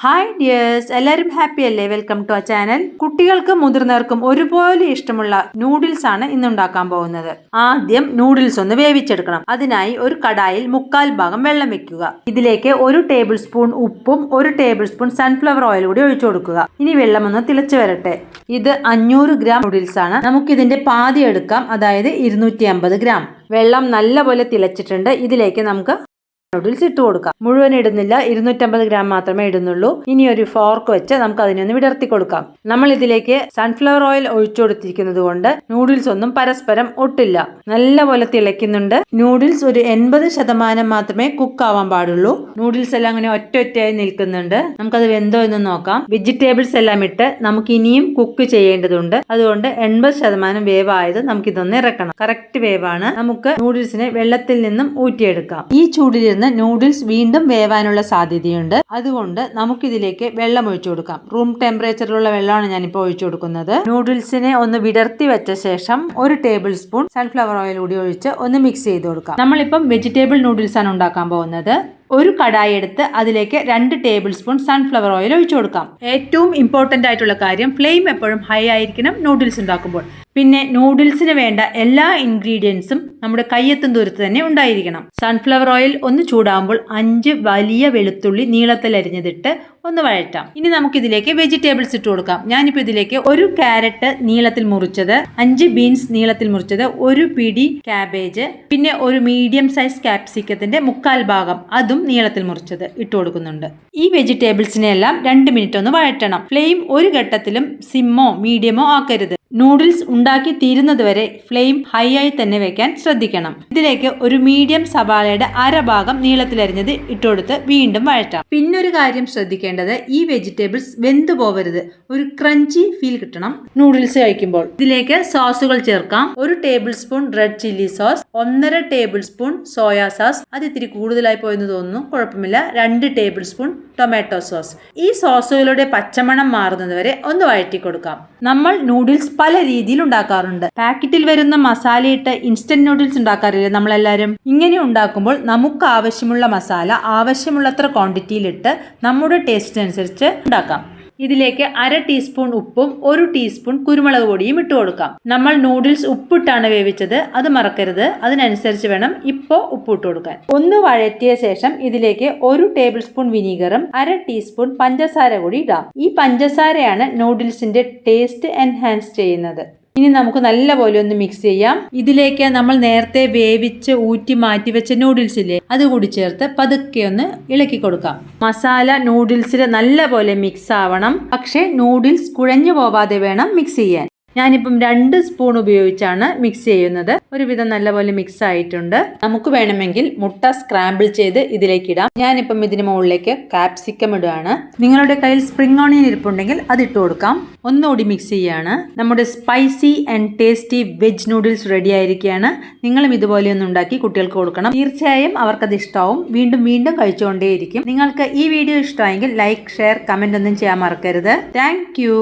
Hi dears, എല്ലാവരും happy അല്ലേ? Welcome to ആ ചാനൽ. കുട്ടികൾക്കും മുതിർന്നവർക്കും ഒരുപോലെ ഇഷ്ടമുള്ള നൂഡിൽസ് ആണ് ഇന്ന് ഉണ്ടാക്കാൻ പോകുന്നത്. ആദ്യം നൂഡിൽസ് ഒന്ന് വേവിച്ചെടുക്കണം. അതിനായി ഒരു കടായിൽ 1/4 ഭാഗം വെള്ളം വെക്കുക. ഇതിലേക്ക് 1 ടേബിൾ സ്പൂൺ ഉപ്പും 1 ടേബിൾ സ്പൂൺ സൺഫ്ലവർ ഓയിൽ കൂടി ഒഴിച്ചു കൊടുക്കുക. ഇനി വെള്ളം ഒന്ന് തിളച്ചു വരട്ടെ. ഇത് 500 ഗ്രാം നൂഡിൽസ് ആണ്. നമുക്കിതിന്റെ പാതി എടുക്കാം, അതായത് 250 ഗ്രാം. വെള്ളം നല്ലപോലെ തിളച്ചിട്ടുണ്ട്. ഇതിലേക്ക് നമുക്ക് നൂഡിൽസ് ഇട്ട് കൊടുക്കാം. മുഴുവൻ ഇടുന്നില്ല, 250 ഗ്രാം മാത്രമേ ഇടുന്നുള്ളൂ. ഇനി ഒരു ഫോർക്ക് വെച്ച് നമുക്ക് അതിനൊന്ന് വിടർത്തി കൊടുക്കാം. നമ്മൾ ഇതിലേക്ക് സൺഫ്ലവർ ഓയിൽ ഒഴിച്ചു കൊടുത്തിരിക്കുന്നത് കൊണ്ട് നൂഡിൽസ് ഒന്നും പരസ്പരം ഒട്ടില്ല. നല്ലപോലെ തിളയ്ക്കുന്നുണ്ട്. നൂഡിൽസ് ഒരു 80% മാത്രമേ കുക്ക് ആവാൻ പാടുള്ളൂ. നൂഡിൽസ് എല്ലാം അങ്ങനെ ഒറ്റയായി നിൽക്കുന്നുണ്ട്. നമുക്കത് വെന്തോ എന്ന് നോക്കാം. വെജിറ്റബിൾസ് എല്ലാം ഇട്ട് നമുക്ക് ഇനിയും കുക്ക് ചെയ്യേണ്ടതുണ്ട്. അതുകൊണ്ട് 80% വേവായത് നമുക്കിതൊന്ന് ഇറക്കണം. കറക്റ്റ് വേവാണ്. നമുക്ക് നൂഡിൽസിനെ വെള്ളത്തിൽ നിന്നും ഊറ്റിയെടുക്കാം. ഈ ചൂടിലിരുന്ന് നൂഡിൽസ് വീണ്ടും വേവാനുള്ള സാധ്യതയുണ്ട്. അതുകൊണ്ട് നമുക്കിതിലേക്ക് വെള്ളം ഒഴിച്ചു കൊടുക്കാം. റൂം ടെമ്പറേച്ചറിലുള്ള വെള്ളമാണ് ഞാനിപ്പോൾ ഒഴിച്ചു കൊടുക്കുന്നത്. നൂഡിൽസിനെ ഒന്ന് വിടർത്തി വെച്ച ശേഷം 1 ടേബിൾ സ്പൂൺ സൺഫ്ലവർ ഓയിൽ കൂടി ഒഴിച്ച് ഒന്ന് മിക്സ് ചെയ്ത് കൊടുക്കാം. നമ്മളിപ്പം വെജിറ്റബിൾ നൂഡിൽസ് ആണ് ഉണ്ടാക്കാൻ പോകുന്നത്. ഒരു കടായി എടുത്ത് അതിലേക്ക് 2 ടേബിൾ സ്പൂൺ സൺഫ്ലവർ ഓയിൽ ഒഴിച്ചു കൊടുക്കാം. ഏറ്റവും ഇമ്പോർട്ടന്റ് ആയിട്ടുള്ള കാര്യം, ഫ്ലെയിം എപ്പോഴും ഹൈ ആയിരിക്കണം നൂഡിൽസ് ഉണ്ടാക്കുമ്പോൾ. പിന്നെ നൂഡിൽസിന് വേണ്ട എല്ലാ ഇൻഗ്രീഡിയൻസും നമ്മുടെ കയ്യെത്തും ദൂരത്ത് തന്നെ ഉണ്ടായിരിക്കണം. സൺഫ്ലവർ ഓയിൽ ഒന്ന് ചൂടാകുമ്പോൾ 5 വലിയ വെളുത്തുള്ളി നീളത്തിൽ അരിഞ്ഞതിട്ട് ഒന്ന് വഴറ്റാം. ഇനി നമുക്കിതിലേക്ക് വെജിറ്റബിൾസ് ഇട്ട് കൊടുക്കാം. ഞാനിപ്പോൾ ഇതിലേക്ക് 1 ക്യാരറ്റ് നീളത്തിൽ മുറിച്ചത്, 5 ബീൻസ് നീളത്തിൽ മുറിച്ചത്, 1 പിടി ക്യാബേജ്, പിന്നെ ഒരു മീഡിയം സൈസ് ക്യാപ്സിക്കത്തിന്റെ 1/4 ഭാഗം അതും നീളത്തിൽ മുറിച്ചത് ഇട്ട് കൊടുക്കുന്നുണ്ട്. ഈ വെജിറ്റബിൾസിനെ എല്ലാം 2 മിനിറ്റ് ഒന്ന് വഴറ്റണം. ഫ്ലെയിം ഒരു ഘട്ടത്തിലും സിമ്മോ മീഡിയമോ ആക്കരുത്. നൂഡിൽസ് ഉണ്ടാക്കി തീരുന്നത് വരെ ഫ്ലെയിം ഹൈ ആയി തന്നെ വെക്കാൻ ശ്രദ്ധിക്കണം. ഇതിലേക്ക് ഒരു മീഡിയം സവാളയുടെ 1/2 ഭാഗം നീളത്തിലരിഞ്ഞത് ഇട്ടുകൊടുത്ത് വീണ്ടും വഴറ്റാം. പിന്നൊരു കാര്യം ശ്രദ്ധിക്കേണ്ടത്, ഈ വെജിറ്റബിൾസ് വെന്തു പോവരുത്. ഒരു ക്രഞ്ചി ഫീൽ കിട്ടണം നൂഡിൽസ് കഴിക്കുമ്പോൾ. ഇതിലേക്ക് സോസുകൾ ചേർക്കാം. 1 table spoon red chilli sauce, 1.5 table spoon soya sauce, അത് ഇത്തിരി കൂടുതലായി പോയെന്ന് തോന്നുന്നു, കുഴപ്പമില്ല, 2 ടേബിൾ സ്പൂൺ ടൊമാറ്റോ സോസ്. ഈ സോസുകളുടെ പച്ചമണം മാറുന്നത് വരെ ഒന്ന് വഴറ്റി കൊടുക്കാം. നമ്മൾ നൂഡിൽസ് പല രീതിയിൽ ഉണ്ടാക്കാറുണ്ട്. പാക്കറ്റിൽ വരുന്ന മസാലയിട്ട് ഇൻസ്റ്റന്റ് നൂഡിൽസ് ഉണ്ടാക്കാറില്ലേ നമ്മളെല്ലാവരും? ഇങ്ങനെ ഉണ്ടാക്കുമ്പോൾ നമുക്ക് ആവശ്യമുള്ള മസാല ആവശ്യമുള്ളത്ര ക്വാണ്ടിറ്റിയിലിട്ട് നമ്മുടെ ടേസ്റ്റ് അനുസരിച്ച് ഉണ്ടാക്കാം. ഇതിലേക്ക് 1/2 ടീസ്പൂൺ ഉപ്പും 1 ടീസ്പൂൺ കുരുമുളക് പൊടിയും ഇട്ട് കൊടുക്കാം. നമ്മൾ നൂഡിൽസ് ഉപ്പിട്ടാണ് വേവിച്ചത്, അത് മറക്കരുത്. അതിനനുസരിച്ച് വേണം ഇപ്പോൾ ഉപ്പ് ഇട്ട് കൊടുക്കാൻ. ഒന്ന് വഴറ്റിയ ശേഷം ഇതിലേക്ക് 1 ടേബിൾ സ്പൂൺ വിനീഗറും 1/2 ടീസ്പൂൺ പഞ്ചസാര കൂടി ഇടാം. ഈ പഞ്ചസാരയാണ് നൂഡിൽസിന്റെ ടേസ്റ്റ് എൻഹാൻസ് ചെയ്യുന്നത്. ഇനി നമുക്ക് നല്ലപോലെ ഒന്ന് മിക്സ് ചെയ്യാം. ഇതിലേക്ക് നമ്മൾ നേരത്തെ വേവിച്ച് ഊറ്റി മാറ്റി വെച്ച നൂഡിൽസ് ഇല്ലേ, അതുകൂടി ചേർത്ത് പതുക്കെ ഒന്ന് ഇളക്കി കൊടുക്കാം. മസാല നൂഡിൽസിൽ നല്ലപോലെ മിക്സ് ആവണം. പക്ഷേ നൂഡിൽസ് കുഴഞ്ഞു പോവാതെ വേണം മിക്സ് ചെയ്യാൻ. ഞാനിപ്പം 2 സ്പൂൺ ഉപയോഗിച്ചാണ് മിക്സ് ചെയ്യുന്നത്. ഒരുവിധം നല്ലപോലെ മിക്സ് ആയിട്ടുണ്ട്. നമുക്ക് വേണമെങ്കിൽ മുട്ട സ്ക്രാമ്പിൾ ചെയ്ത് ഇതിലേക്ക് ഇടാം. ഞാനിപ്പം ഇതിന് മുകളിലേക്ക് കാപ്സിക്കം ഇടുകയാണ്. നിങ്ങളുടെ കയ്യിൽ സ്പ്രിംഗ് ഓണിയൻ ഇരിപ്പുണ്ടെങ്കിൽ അത് ഇട്ട് കൊടുക്കാം. ഒന്നുകൂടി മിക്സ് ചെയ്യാണ്. നമ്മുടെ spicy and tasty veg noodles ready ആയിരിക്കുകയാണ്. നിങ്ങളും ഇതുപോലെ ഒന്ന് ഉണ്ടാക്കി കുട്ടികൾക്ക് കൊടുക്കണം. തീർച്ചയായും അവർക്കത് ഇഷ്ടമാവും. വീണ്ടും വീണ്ടും കഴിച്ചുകൊണ്ടേയിരിക്കും. നിങ്ങൾക്ക് ഈ വീഡിയോ ഇഷ്ടമായെങ്കിൽ ലൈക്ക്, ഷെയർ, കമന്റ് ഒന്നും ചെയ്യാൻ മറക്കരുത്. Thank you.